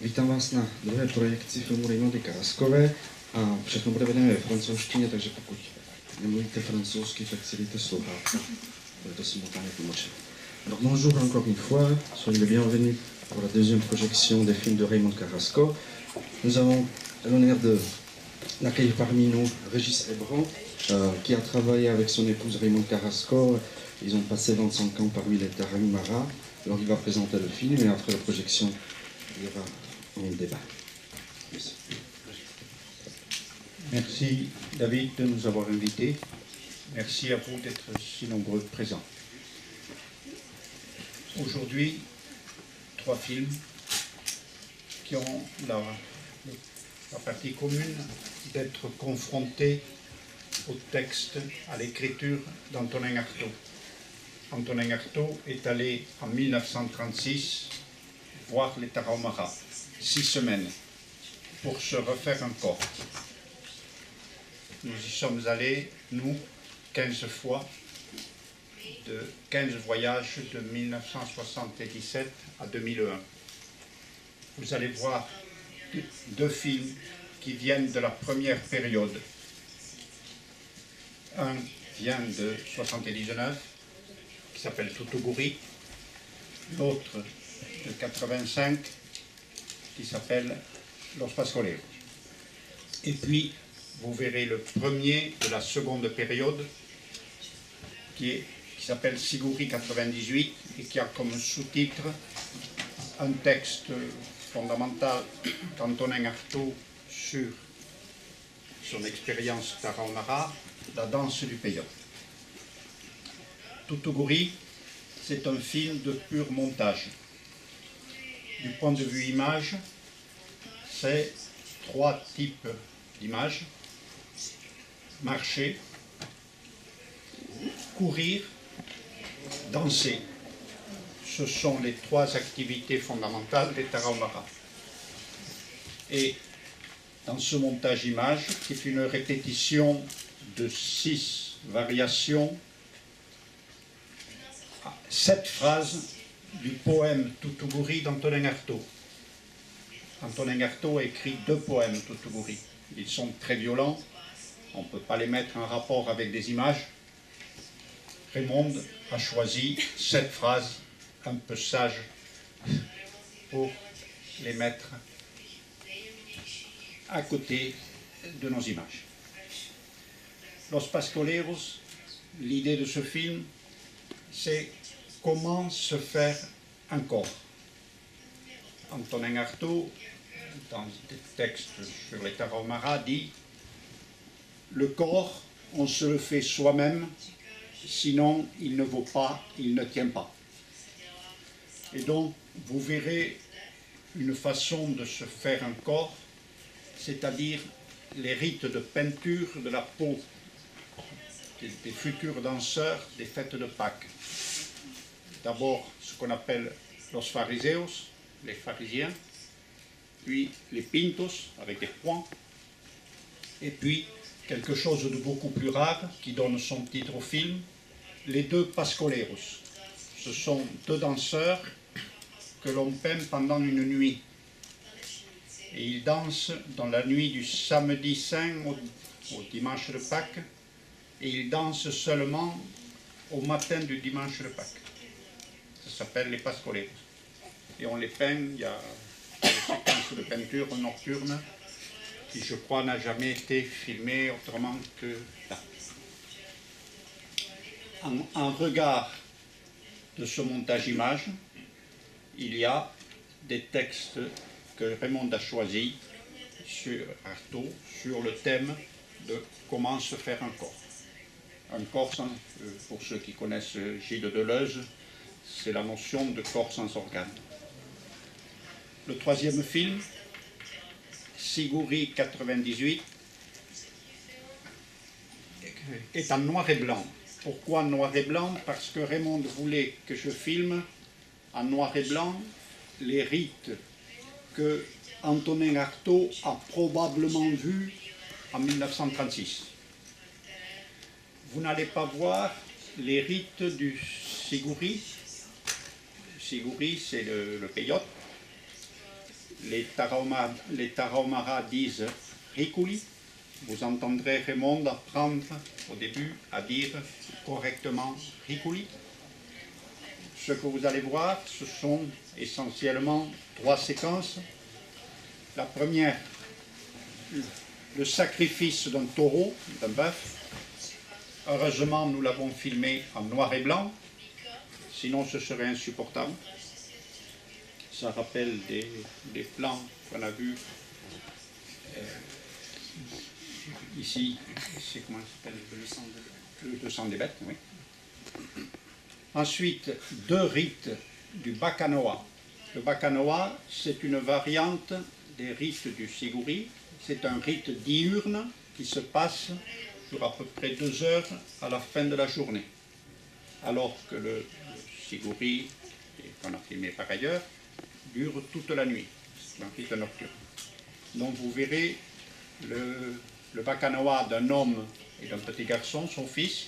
Vítám vás na druhé projekci filmu Raymondy Karaskové a všechno bude vedené ve francouzštině, takže pokud nemluvíte francouzsky, tak si dejte sluchátka. Bude to simultánně tlumočeno. Alors bonjour encore une fois, soyez les bienvenus pour la deuxième projection des films de Raymond Carrasco. Nous avons l'honneur d'accueillir parmi nous Régis Hébran, qui a travaillé avec son épouse Raymond Carrasco. Ils ont passé 25 ans parmi les Tarahumara. Alors il va présenter le film et après la projection, il y aura un débat. Merci. Merci David de nous avoir invités. Merci à vous d'être si nombreux présents. Aujourd'hui, 3 films qui ont la partie commune d'être confrontés au texte, à l'écriture d'Antonin Artaud. Antonin Artaud est allé en 1936 voir les Tarahumara, 6 semaines, pour se refaire un corps. Nous y sommes allés, nous, 15 fois, de 15 voyages de 1977 à 2001. Vous allez voir 2 films qui viennent de la première période. Un vient de 79, qui s'appelle Tutuguri, l'autre de 85, qui s'appelle Los Pascoleros. Et puis, vous verrez le premier de la seconde période, qui s'appelle Siguri 98, et qui a comme sous-titre un texte fondamental d'Antonin Artaud sur son expérience tarahumara, la danse du peyote. Tutuguri, c'est un film de pur montage. Du point de vue image, c'est 3 types d'images: marcher, courir, danser. Ce sont les 3 activités fondamentales des Tarahumara. Et dans ce montage image, qui est une répétition de 6 variations, 7 phrases du poème Tutuguri d'Antonin Artaud. Antonin Artaud a écrit 2 poèmes Tutuguri. Ils sont très violents, on ne peut pas les mettre en rapport avec des images. Raymond a choisi 7 phrases un peu sages pour les mettre à côté de nos images. Los Pascoleros, l'idée de ce film, c'est comment se faire un corps. Antonin Artaud, dans des textes sur les Tarahumara, dit « Le corps, on se le fait soi-même, sinon il ne vaut pas, il ne tient pas ». Et donc, vous verrez une façon de se faire un corps, c'est-à-dire les rites de peinture de la peau des futurs danseurs des fêtes de Pâques. D'abord, ce qu'on appelle los fariseos, les pharisiens, puis les pintos, avec des points, et puis quelque chose de beaucoup plus rare, qui donne son titre au film, les 2 pascoleros. Ce sont 2 danseurs que l'on peint pendant une nuit. Et ils dansent dans la nuit du samedi saint au dimanche de Pâques, et ils dansent seulement au matin du dimanche de Pâques. Ça s'appelle les pascoleros. Et on les peint, il y a une séquence de peinture nocturne qui, je crois, n'a jamais été filmée autrement que là. En regard de ce montage image, il y a des textes que Raymond a choisis sur Artaud, sur le thème de comment se faire un corps. Un corps, pour ceux qui connaissent Gilles Deleuze, c'est la notion de corps sans organes. Le 3e film, Siguri 98, est en noir et blanc. Pourquoi noir et blanc? Parce que Raymond voulait que je filme en noir et blanc les rites que Antonin Artaud a probablement vus en 1936. Vous n'allez pas voir les rites du Siguri. Siguri, c'est le peyote. les Tarahumaras disent Riculi. Vous entendrez Raymond apprendre au début à dire correctement Riculi. Ce que vous allez voir, ce sont essentiellement 3 séquences. La première, le sacrifice d'un taureau, d'un bœuf. Heureusement, nous l'avons filmé en noir et blanc, sinon ce serait insupportable. Ça rappelle des plans qu'on a vus ici. C'est comment ça s'appelle? Le sang des bêtes, oui. Ensuite, 2 rites du Bacanoa. Le Bacanoa, c'est une variante des rites du Siguri. C'est un rite diurne qui se passe sur à peu près 2 heures à la fin de la journée. Alors que le Siguri, qu'on a filmé par ailleurs, dure toute la nuit, un rite nocturne. Donc vous verrez le Bacanoa d'un homme et d'un petit garçon, son fils,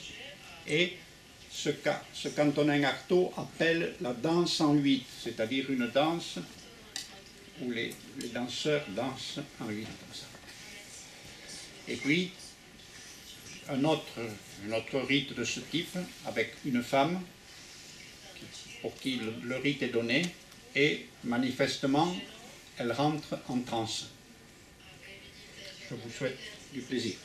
et ce qu'Antonin Artaud appelle la danse en 8, c'est-à-dire une danse où les danseurs dansent en 8 comme ça. Et puis, un autre rite de ce type, avec une femme pour qui le rite est donné, et manifestement, elle rentre en transe. Je vous souhaite du plaisir.